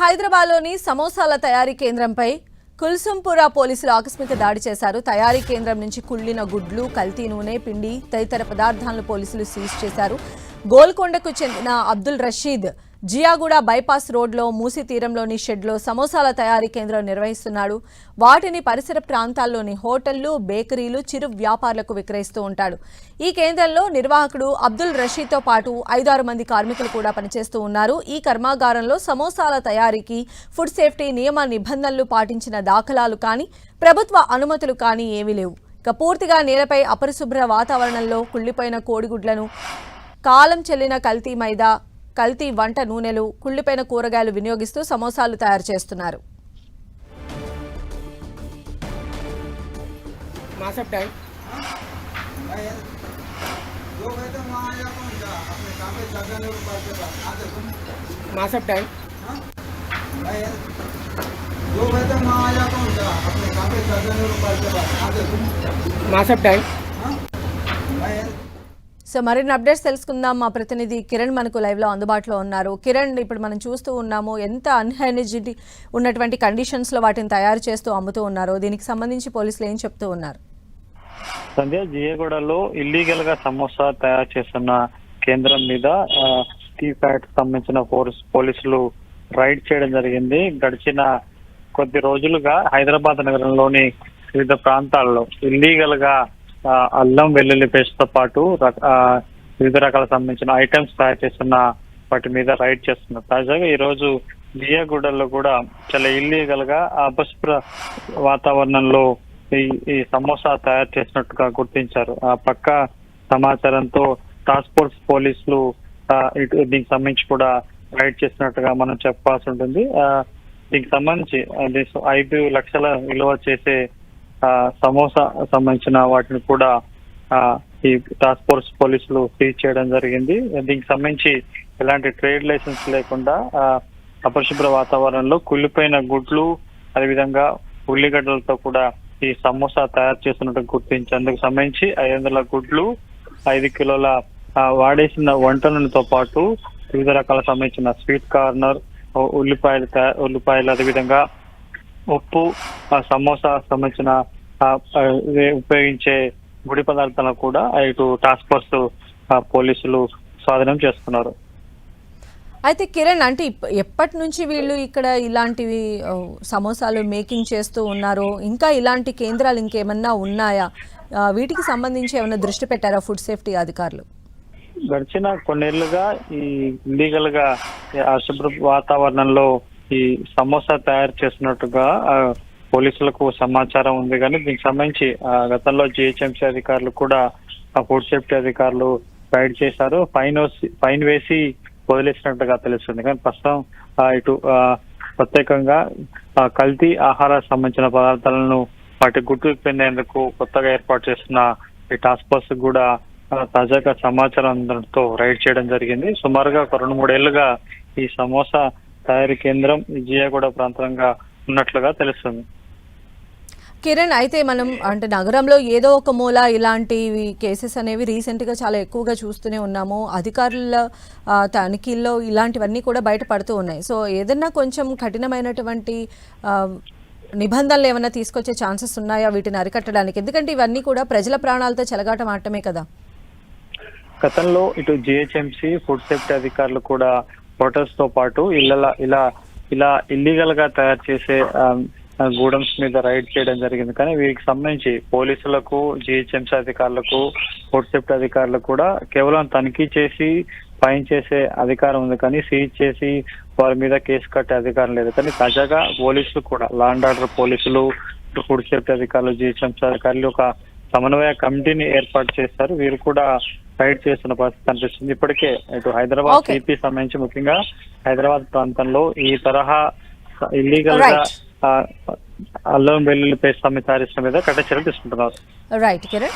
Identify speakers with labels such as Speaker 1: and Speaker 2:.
Speaker 1: హైదరాబాద్లోని సమోసాల తయారీ కేంద్రంపై కుల్సుంపుర పోలీసులు ఆకస్మిక దాడి చేశారు. తయారీ కేంద్రం నుంచి కుళ్లిన గుడ్లు, కల్తీ నూనె, పిండి తదితర పదార్థాలను పోలీసులు సీజ్ చేశారు. గోల్కొండకు చెందిన అబ్దుల్ రషీద్ జియాగూడ బైపాస్ రోడ్లో మూసీ తీరంలోని షెడ్లో సమోసాల తయారీ కేంద్రం నిర్వహిస్తున్నాడు. వాటిని పరిసర ప్రాంతాల్లోని హోటళ్లు, బేకరీలు, చిరు వ్యాపారులకు విక్రయిస్తూ ఉంటాడు. ఈ కేంద్రంలో నిర్వాహకుడు అబ్దుల్ రషీద్తో పాటు 5-6 మంది కార్మికులు కూడా పనిచేస్తూ ఉన్నారు. ఈ కర్మాగారంలో సమోసాల తయారీకి ఫుడ్ సేఫ్టీ నియమ నిబంధనలు పాటించిన దాఖలాలు కానీ, ప్రభుత్వ అనుమతులు కానీ ఏమీ లేవు. ఇక పూర్తిగా నేలపై అపరిశుభ్ర వాతావరణంలో కుళ్లిపోయిన కోడిగుడ్లను, కాలం చెల్లిన కల్తీ మైదా, కల్తీ వంట నూనెలు, కుళ్లిపోయిన కూరగాయలు వినియోగిస్తూ సమోసాలు తయారు చేస్తున్నారు. సో మరిన్ని అప్డేట్స్ తెలుసుకుందాం. మా ప్రతినిధి కిరణ్ మనకు లైవ్ లో అందుబాటులో ఉన్నారు. కిరణ్, ఇప్పుడు మనం చూస్తూ ఉన్నాము ఎంత అన్హైజినిటీ ఉన్నటువంటి కండిషన్స్ లో వాటిని తయారు చేస్తూ అమ్ముతూ ఉన్నారో. దీనికి సంబంధించి పోలీసులు ఏం చెప్తూ ఉన్నారు?
Speaker 2: సంధ్య, జియాగూడలో ఇల్లీగల్ గా సమోసా తయారు చేస్తున్న కేంద్రం మీద టీ ఫ్యాక్టరీ సంబంధించిన పోలీసులు రైడ్ చేయడం జరిగింది. గడిచిన కొద్ది రోజులుగా హైదరాబాద్ నగరంలోని వివిధ ప్రాంతాల్లో ఇల్లీగల్ గా అల్లం వెల్లుల్లి పేస్ట్ తో పాటు వివిధ రకాల సంబంధించిన ఐటమ్స్ తయారు చేస్తున్న వాటి మీద రైడ్ చేస్తున్నారు. తాజాగా ఈ రోజు జియాగూడలో కూడా చాలా ఇల్లీగల్ గా అపరిశుభ్ర వాతావరణంలో ఈ సమోసా తయారు చేసినట్టుగా గుర్తించారు. ఆ పక్క సమాచారంతో టాస్క్ ఫోర్స్ పోలీసులు దీనికి సంబంధించి కూడా రైడ్ చేసినట్టుగా మనం చెప్పాల్సి ఉంటుంది. దీనికి సంబంధించి 5 లక్షల విలువ చేసే సమోసా సంబంధించిన వాటిని కూడా ఈ టాస్క్ ఫోర్స్ పోలీసులు సీజ్ చేయడం జరిగింది. దీనికి సంబంధించి ఎలాంటి ట్రేడ్ లైసెన్స్ లేకుండా అపరిశుభ్ర వాతావరణంలో కుళ్ళిపోయిన గుడ్లు, అదేవిధంగా ఉల్లిగడ్డలతో కూడా ఈ సమోసా తయారు చేస్తున్నట్టు గుర్తించేందుకు సంబంధించి 500 గుడ్లు, 5 కిలోల వాడేసిన వంట నూనెతో పాటు వివిధ రకాల సంబంధించిన స్వీట్ కార్నర్, ఉల్లిపాయలు అదేవిధంగా ఉప్పు, సమోసా సంబంధించిన ఉపయోగించే గుడి పదార్థాలను కూడా ఇటు టాస్క్ ఫోర్స్ పోలీసులు స్వాధీనం చేసుకున్నారు.
Speaker 1: అయితే కిరణ్, అంటే ఎప్పటి నుంచి వీళ్ళు ఇక్కడ ఇలాంటివి సమోసాలు మేకింగ్ చేస్తూ ఉన్నారో, ఇంకా ఇలాంటి కేంద్రాలు ఇంకేమన్నా ఉన్నాయా? వీటికి సంబంధించి ఏమైనా దృష్టి పెట్టారా ఫుడ్ సేఫ్టీ అధికారులు?
Speaker 2: గడిచిన కొన్నేళ్లుగా ఈ ఇల్లీగల్ గా అశుభ్ర వాతావరణంలో ఈ సమోసా తయారు చేస్తున్నట్టుగా పోలీసులకు సమాచారం ఉంది. కానీ దీనికి సంబంధించి గతంలో జిహెచ్ఎంసీ అధికారులు కూడా ఫుడ్ సేఫ్టీ అధికారులు రైడ్ చేశారు. ఫైన్ వేసి వదిలేసినట్టుగా తెలుస్తుంది. కానీ ప్రస్తుతం ఇటు ప్రత్యేకంగా కల్తీ ఆహార సంబంధించిన పదార్థాలను వాటి గుట్టు విప్పేందుకు కొత్తగా ఏర్పాటు చేస్తున్న ఈ టాస్క్ ఫోర్స్ కూడా తాజాగా సమాచారం అందడంతో రైడ్ చేయడం జరిగింది. సుమారుగా ఒక 2-3 ఏళ్లుగా ఈ సమోసా తయారీ కేంద్రం జియాగూడ ప్రాంతంగా ఉన్నట్లుగా తెలుస్తుంది.
Speaker 1: కిరణ్, అయితే మనం అంటే నగరంలో ఏదో ఒక మూల ఇలాంటి కేసెస్ అనేవి రీసెంట్ గా చాలా ఎక్కువగా చూస్తూనే ఉన్నాము. అధికారుల తనిఖీల్లో ఇలాంటివన్నీ కూడా బయటపడుతూ ఉన్నాయి. సో ఏదన్నా కొంచెం కఠినమైనటువంటి నిబంధనలు ఏమైనా తీసుకొచ్చే ఛాన్సెస్ ఉన్నాయా వీటిని అరికట్టడానికి? ఎందుకంటే ఇవన్నీ కూడా ప్రజల ప్రాణాలతో చెలగాటం ఆడటమే కదా.
Speaker 2: గతంలో ఇటు జిహెచ్ఎంసీ ఫుడ్ సేఫ్టీ అధికారులు కూడా హోటల్స్ తో పాటు ఇలా ఇల్లీగల్ గా తయారు చేసే గూడమ్స్ మీద రైడ్ చేయడం జరిగింది. కానీ వీరికి సంబంధించి పోలీసులకు, జిహెచ్ఎంసీ అధికారులకు, ఫుడ్ సేఫ్టీ అధికారులకు కూడా కేవలం తనిఖీ చేసి ఫైన్ చేసే అధికారం ఉంది, కానీ సీజ్ చేసి వారి మీద కేసు కట్టే అధికారం లేదు. కానీ తాజాగా పోలీసులు కూడా లా అండ్ ఆర్డర్ పోలీసులు, ఫుడ్ సేఫ్టీ అధికారులు, జిహెచ్ఎంసీ అధికారులు ఒక సమన్వయ కమిటీని ఏర్పాటు చేస్తారు. వీరు కూడా రైడ్ చేస్తున్న పరిస్థితి కనిపిస్తుంది. ఇప్పటికే ఇటు హైదరాబాద్ సిపి సంబంధించి ముఖ్యంగా హైదరాబాద్ ప్రాంతంలో ఈ తరహా ఇల్లీగల్ గా అల్లం వెల్లుల్లి పేస్ట్ తయారు చేసిన మీద కఠిన చర్యలు తీసుకుంటున్నారు.
Speaker 1: రైట్ కిరణ్.